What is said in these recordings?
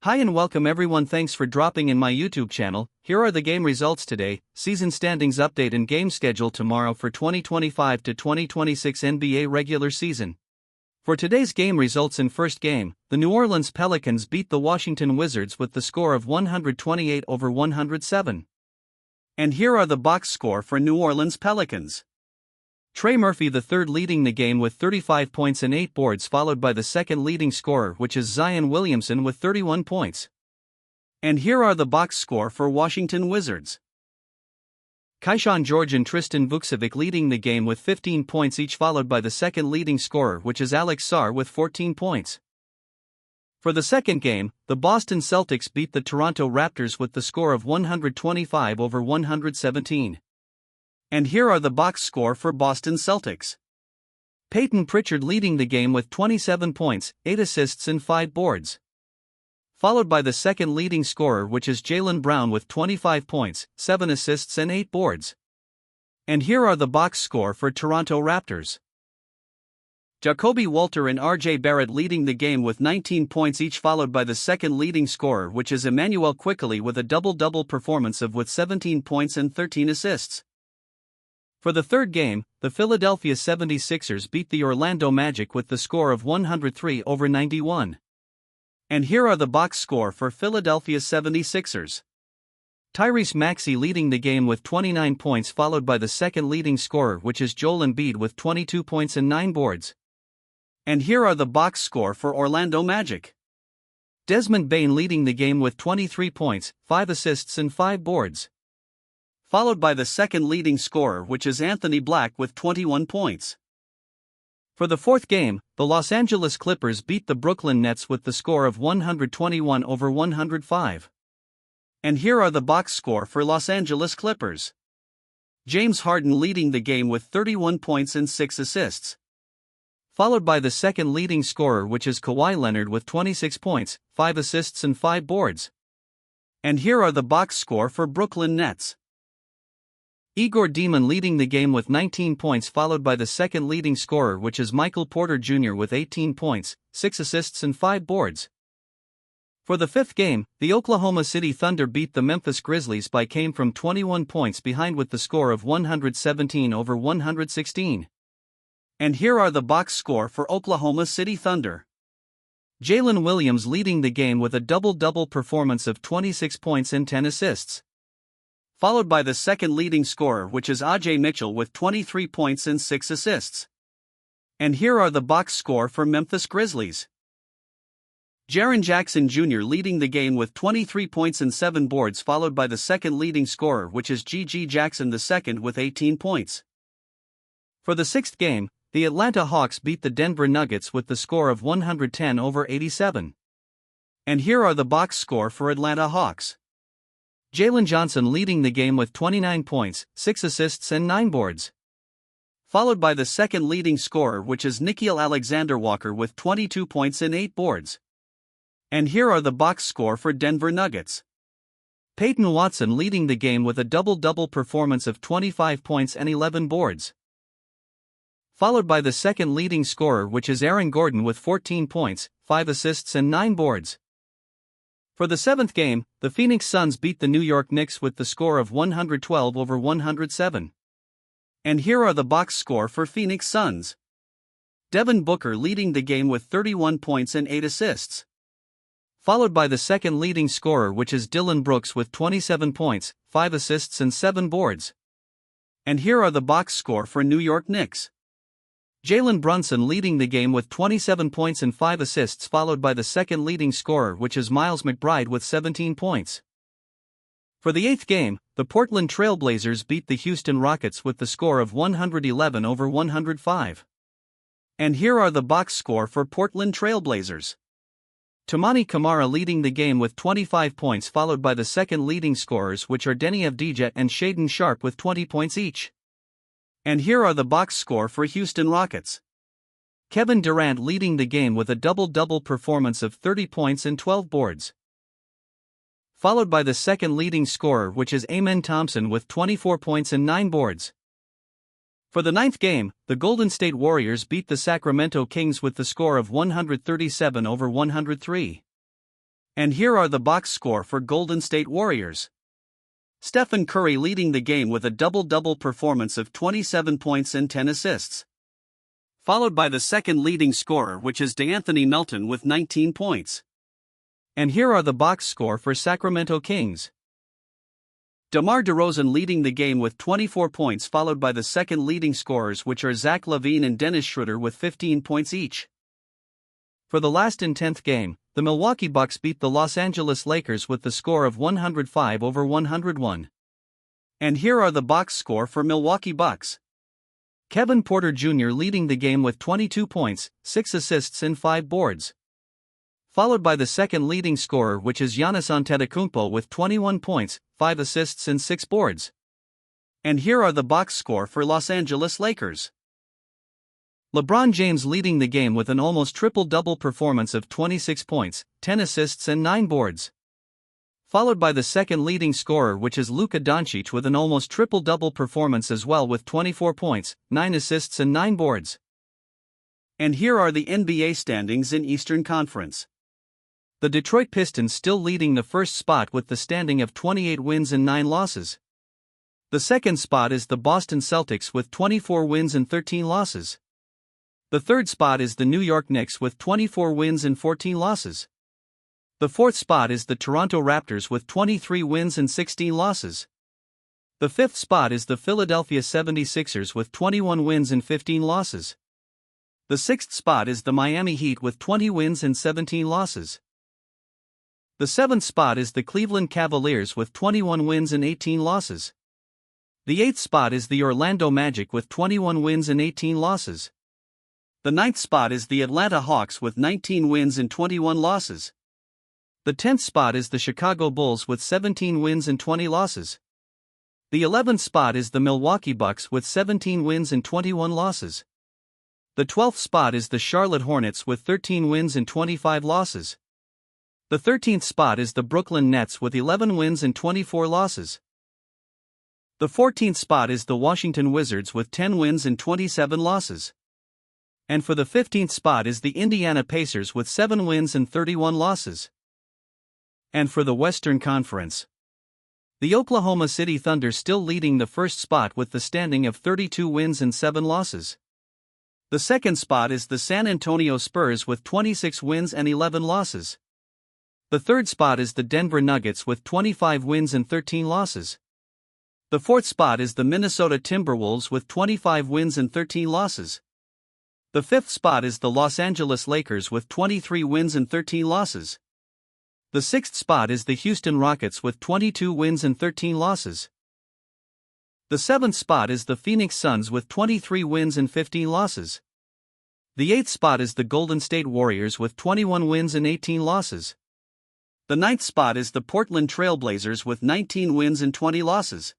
Hi and welcome everyone, thanks for dropping in my YouTube channel. Here are the game results today, season standings update and game schedule tomorrow for 2025 to 2026 NBA regular season. For today's game results: in first game, the New Orleans Pelicans beat the Washington Wizards with the score of 128-107. And here are the box score for New Orleans Pelicans. Trey Murphy III leading the game with 35 points and 8 boards, followed by the second leading scorer, which is Zion Williamson with 31 points. And here are the box score for Washington Wizards. Keyshawn George and Tristan Vukcevic leading the game with 15 points each, followed by the second leading scorer, which is Alex Sarr with 14 points. For the second game, the Boston Celtics beat the Toronto Raptors with the score of 125-117. And here are the box score for Boston Celtics. Peyton Pritchard leading the game with 27 points, 8 assists and 5 boards. Followed by the second leading scorer, which is Jaylen Brown with 25 points, 7 assists and 8 boards. And here are the box score for Toronto Raptors. Jacoby Walter and RJ Barrett leading the game with 19 points each, followed by the second leading scorer, which is Emmanuel Quickley with a double-double performance with 17 points and 13 assists. For the third game, the Philadelphia 76ers beat the Orlando Magic with the score of 103-91. And here are the box score for Philadelphia 76ers. Tyrese Maxey leading the game with 29 points, followed by the second leading scorer, which is Joel Embiid with 22 points and 9 boards. And here are the box score for Orlando Magic. Desmond Bane leading the game with 23 points, 5 assists and 5 boards. Followed by the second leading scorer, which is Anthony Black with 21 points. For the fourth game, the Los Angeles Clippers beat the Brooklyn Nets with the score of 121-105. And here are the box score for Los Angeles Clippers. James Harden leading the game with 31 points and 6 assists. Followed by the second leading scorer, which is Kawhi Leonard with 26 points, 5 assists and 5 boards. And here are the box score for Brooklyn Nets. Igor Demon leading the game with 19 points, followed by the second leading scorer, which is Michael Porter Jr. with 18 points, 6 assists and 5 boards. For the fifth game, the Oklahoma City Thunder beat the Memphis Grizzlies came from 21 points behind with the score of 117-116. And here are the box score for Oklahoma City Thunder. Jalen Williams leading the game with a double-double performance of 26 points and 10 assists. Followed by the second leading scorer, which is Aj Mitchell with 23 points and 6 assists. And here are the box score for Memphis Grizzlies. Jaren Jackson Jr. leading the game with 23 points and 7 boards, followed by the second leading scorer, which is G.G. Jackson II with 18 points. For the sixth game, the Atlanta Hawks beat the Denver Nuggets with the score of 110-87. And here are the box score for Atlanta Hawks. Jalen Johnson leading the game with 29 points, 6 assists and 9 boards. Followed by the second leading scorer, which is Nickeil Alexander-Walker with 22 points and 8 boards. And here are the box score for Denver Nuggets. Peyton Watson leading the game with a double-double performance of 25 points and 11 boards. Followed by the second leading scorer, which is Aaron Gordon with 14 points, 5 assists and 9 boards. For the seventh game, the Phoenix Suns beat the New York Knicks with the score of 112-107. And here are the box score for Phoenix Suns. Devin Booker leading the game with 31 points and 8 assists. Followed by the second leading scorer, which is Dylan Brooks with 27 points, 5 assists and 7 boards. And here are the box score for New York Knicks. Jalen Brunson leading the game with 27 points and 5 assists, followed by the second leading scorer, which is Miles McBride with 17 points. For the eighth game, the Portland Trail Blazers beat the Houston Rockets with the score of 111-105. And here are the box score for Portland Trail Blazers. Toumani Camara leading the game with 25 points, followed by the second leading scorers, which are Denny Avdija and Shaedon Sharpe with 20 points each. And here are the box score for Houston Rockets. Kevin Durant leading the game with a double-double performance of 30 points and 12 boards. Followed by the second leading scorer, which is Amen Thompson with 24 points and 9 boards. For the ninth game, the Golden State Warriors beat the Sacramento Kings with the score of 137-103. And here are the box score for Golden State Warriors. Stephen Curry leading the game with a double-double performance of 27 points and 10 assists. Followed by the second leading scorer, which is DeAnthony Melton with 19 points. And here are the box score for Sacramento Kings. DeMar DeRozan leading the game with 24 points, followed by the second leading scorers, which are Zach LaVine and Dennis Schroeder with 15 points each. For the last and 10th game, the Milwaukee Bucks beat the Los Angeles Lakers with the score of 105-101. And here are the box score for Milwaukee Bucks. Kevin Porter Jr. leading the game with 22 points, 6 assists and 5 boards. Followed by the second leading scorer, which is Giannis Antetokounmpo with 21 points, 5 assists and 6 boards. And here are the box score for Los Angeles Lakers. LeBron James leading the game with an almost triple-double performance of 26 points, 10 assists and 9 boards. Followed by the second leading scorer, which is Luka Doncic, with an almost triple-double performance as well with 24 points, 9 assists and 9 boards. And here are the NBA standings in Eastern Conference. The Detroit Pistons still leading the first spot with the standing of 28 wins and 9 losses. The second spot is the Boston Celtics with 24 wins and 13 losses. The third spot is the New York Knicks with 24 wins and 14 losses. The fourth spot is the Toronto Raptors with 23 wins and 16 losses. The fifth spot is the Philadelphia 76ers with 21 wins and 15 losses. The sixth spot is the Miami Heat with 20 wins and 17 losses. The seventh spot is the Cleveland Cavaliers with 21 wins and 18 losses. The eighth spot is the Orlando Magic with 21 wins and 18 losses. The ninth spot is the Atlanta Hawks with 19 wins and 21 losses. The 10th spot is the Chicago Bulls with 17 wins and 20 losses. The 11th spot is the Milwaukee Bucks with 17 wins and 21 losses. The 12th spot is the Charlotte Hornets with 13 wins and 25 losses. The 13th spot is the Brooklyn Nets with 11 wins and 24 losses. The 14th spot is the Washington Wizards with 10 wins and 27 losses. And for the 15th spot is the Indiana Pacers with 7 wins and 31 losses. And for the Western Conference, the Oklahoma City Thunder still leading the first spot with the standing of 32 wins and 7 losses. The second spot is the San Antonio Spurs with 26 wins and 11 losses. The third spot is the Denver Nuggets with 25 wins and 13 losses. The fourth spot is the Minnesota Timberwolves with 25 wins and 13 losses. The fifth spot is the Los Angeles Lakers with 23 wins and 13 losses. The sixth spot is the Houston Rockets with 22 wins and 13 losses. The seventh spot is the Phoenix Suns with 23 wins and 15 losses. The eighth spot is the Golden State Warriors with 21 wins and 18 losses. The ninth spot is the Portland Trail Blazers with 19 wins and 20 losses.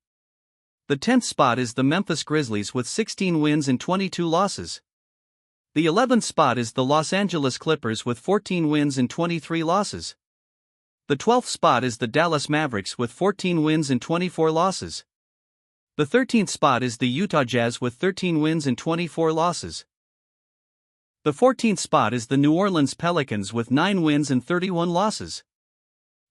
The 10th spot is the Memphis Grizzlies with 16 wins and 22 losses. The 11th spot is the Los Angeles Clippers with 14 wins and 23 losses. The 12th spot is the Dallas Mavericks with 14 wins and 24 losses. The 13th spot is the Utah Jazz with 13 wins and 24 losses. The 14th spot is the New Orleans Pelicans with 9 wins and 31 losses.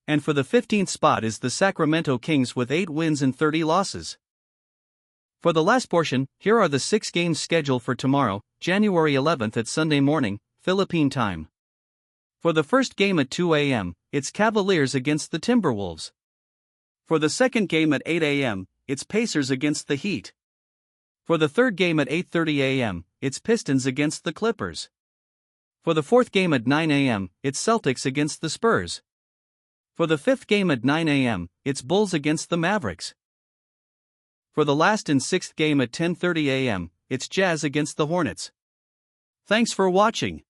And for the 15th spot is the Sacramento Kings with 8 wins and 30 losses. For the last portion, here are the 6 games scheduled for tomorrow, January 11th at Sunday morning, Philippine time. For the first game at 2 a.m., it's Cavaliers against the Timberwolves. For the second game at 8 a.m., it's Pacers against the Heat. For the third game at 8:30 a.m., it's Pistons against the Clippers. For the fourth game at 9 a.m., it's Celtics against the Spurs. For the fifth game at 9 a.m., it's Bulls against the Mavericks. For the last and sixth game at 10:30 a.m., it's Jazz against the Hornets. Thanks for watching.